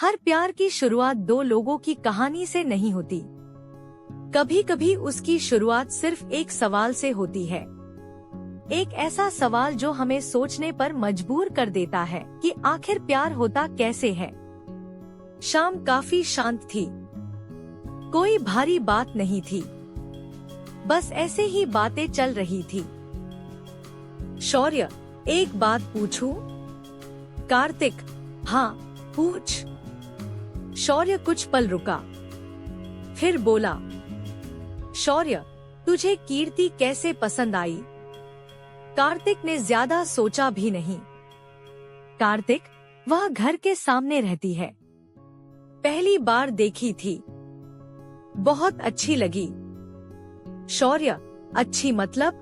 हर प्यार की शुरुआत दो लोगों की कहानी से नहीं होती। कभी कभी उसकी शुरुआत सिर्फ एक सवाल से होती है। एक ऐसा सवाल जो हमें सोचने पर मजबूर कर देता है कि आखिर प्यार होता कैसे है। शाम काफी शांत थी। कोई भारी बात नहीं थी, बस ऐसे ही बातें चल रही थी। शौर्य, एक बात पूछूं? कार्तिक, हाँ पूछ। शौर्य कुछ पल रुका, फिर बोला, शौर्य, तुझे कीर्ति कैसे पसंद आई? कार्तिक ने ज्यादा सोचा भी नहीं। कार्तिक, वह घर के सामने रहती है। पहली बार देखी थी, बहुत अच्छी लगी। शौर्य, अच्छी मतलब?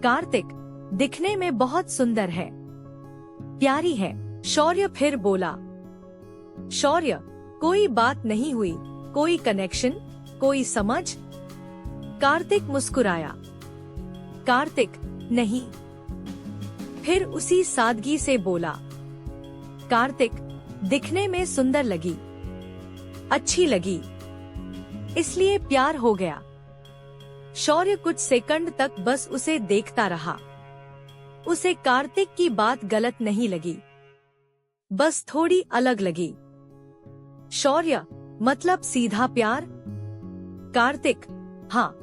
कार्तिक, दिखने में बहुत सुंदर है, प्यारी है। शौर्य फिर बोला, शौर्य, कोई बात नहीं हुई, कोई कनेक्शन, कोई समझ? कार्तिक मुस्कुराया। कार्तिक, नहीं। फिर उसी सादगी से बोला, कार्तिक, दिखने में सुंदर लगी, अच्छी लगी, इसलिए प्यार हो गया। शौर्य कुछ सेकंड तक बस उसे देखता रहा। उसे कार्तिक की बात गलत नहीं लगी, बस थोड़ी अलग लगी। शौर्य, मतलब सीधा प्यार? कार्तिक, हाँ,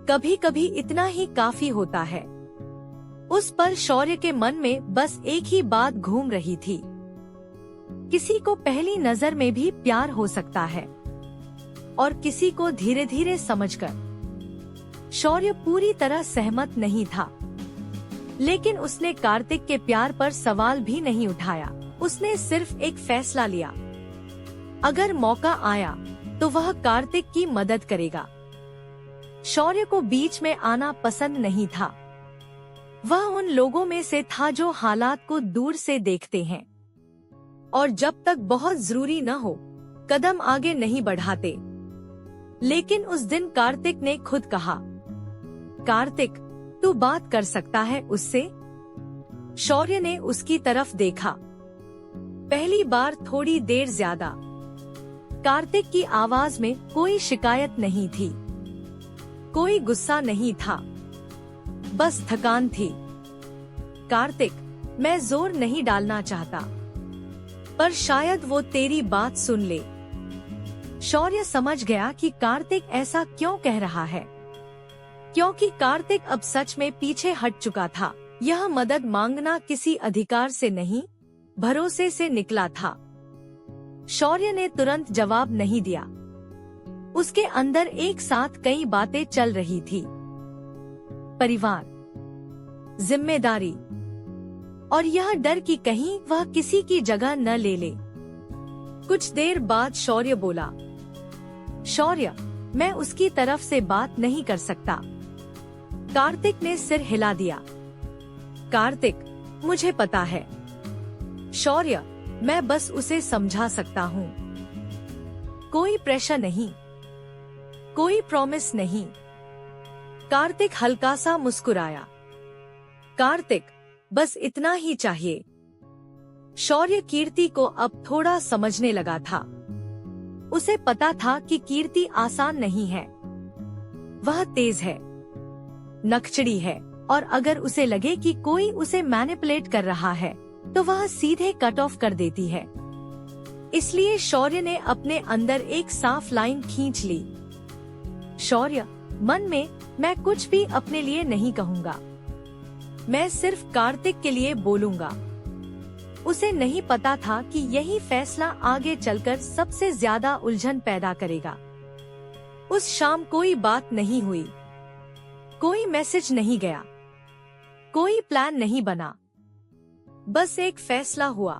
कभी कभी इतना ही काफी होता है। उस पर शौर्य के मन में बस एक ही बात घूम रही थी। किसी को पहली नजर में भी प्यार हो सकता है, और किसी को धीरे धीरे समझकर। शौर्य पूरी तरह सहमत नहीं था, लेकिन उसने कार्तिक के प्यार पर सवाल भी नहीं उठाया। उसने सिर्फ एक फैसला लिया, अगर मौका आया तो वह कार्तिक की मदद करेगा। शौर्य को बीच में आना पसंद नहीं था। वह उन लोगों में से था जो हालात को दूर से देखते हैं और जब तक बहुत जरूरी न हो कदम आगे नहीं बढ़ाते। लेकिन उस दिन कार्तिक ने खुद कहा, कार्तिक, तू बात कर सकता है उससे? शौर्य ने उसकी तरफ देखा। पहली बार थोड़ी देर ज्यादा। कार्तिक की आवाज में कोई शिकायत नहीं थी, कोई गुस्सा नहीं था, बस थकान थी। कार्तिक, मैं जोर नहीं डालना चाहता, पर शायद वो तेरी बात सुन ले। शौर्य समझ गया कि कार्तिक ऐसा क्यों कह रहा है, क्योंकि कार्तिक अब सच में पीछे हट चुका था। यह मदद मांगना किसी अधिकार से नहीं, भरोसे से निकला था। शौर्य ने तुरंत जवाब नहीं दिया। उसके अंदर एक साथ कई बातें चल रही थी, परिवार, जिम्मेदारी, और यह डर कि कहीं वह किसी की जगह न ले ले। कुछ देर बाद शौर्य बोला, शौर्य, मैं उसकी तरफ से बात नहीं कर सकता। कार्तिक ने सिर हिला दिया। कार्तिक, मुझे पता है। शौर्य, मैं बस उसे समझा सकता हूँ। कोई प्रेशर नहीं, कोई प्रॉमिस नहीं। कार्तिक हल्का सा मुस्कुराया। कार्तिक, बस इतना ही चाहिए। शौर्य कीर्ति को अब थोड़ा समझने लगा था। उसे पता था कि कीर्ति आसान नहीं है। वह तेज है, नकचड़ी है, और अगर उसे लगे कि कोई उसे मैनिपुलेट कर रहा है तो वह सीधे कट ऑफ कर देती है। इसलिए शौर्य ने अपने अंदर एक साफ लाइन खींच ली। शौर्य, मन में मैं कुछ भी अपने लिए नहीं कहूँगा, मैं सिर्फ कार्तिक के लिए बोलूँगा। उसे नहीं पता था कि यही फैसला आगे चलकर सबसे ज्यादा उलझन पैदा करेगा। उस शाम कोई बात नहीं हुई, कोई मैसेज नहीं गया, कोई प्लान नहीं बना, बस एक फैसला हुआ,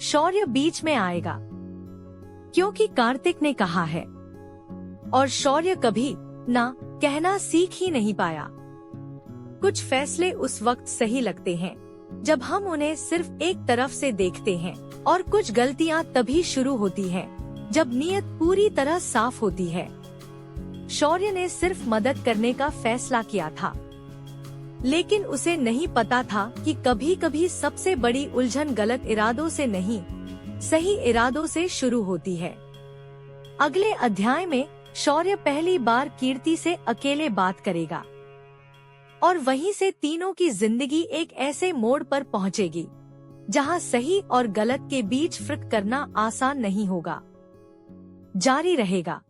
शौर्य बीच में आएगा, क्योंकि कार्तिक ने कहा है। और शौर्य कभी ना कहना सीख ही नहीं पाया। कुछ फैसले उस वक्त सही लगते हैं जब हम उन्हें सिर्फ एक तरफ से देखते हैं, और कुछ गलतियां तभी शुरू होती हैं जब नीयत पूरी तरह साफ होती है। शौर्य ने सिर्फ मदद करने का फैसला किया था, लेकिन उसे नहीं पता था कि कभी कभी सबसे बड़ी उलझन गलत इरादों से नहीं, सही इरादों से शुरू होती है। अगले अध्याय में शौर्य पहली बार कीर्ति से अकेले बात करेगा और वहीं से तीनों की जिंदगी एक ऐसे मोड़ पर पहुंचेगी जहां सही और गलत के बीच फर्क करना आसान नहीं होगा। जारी रहेगा।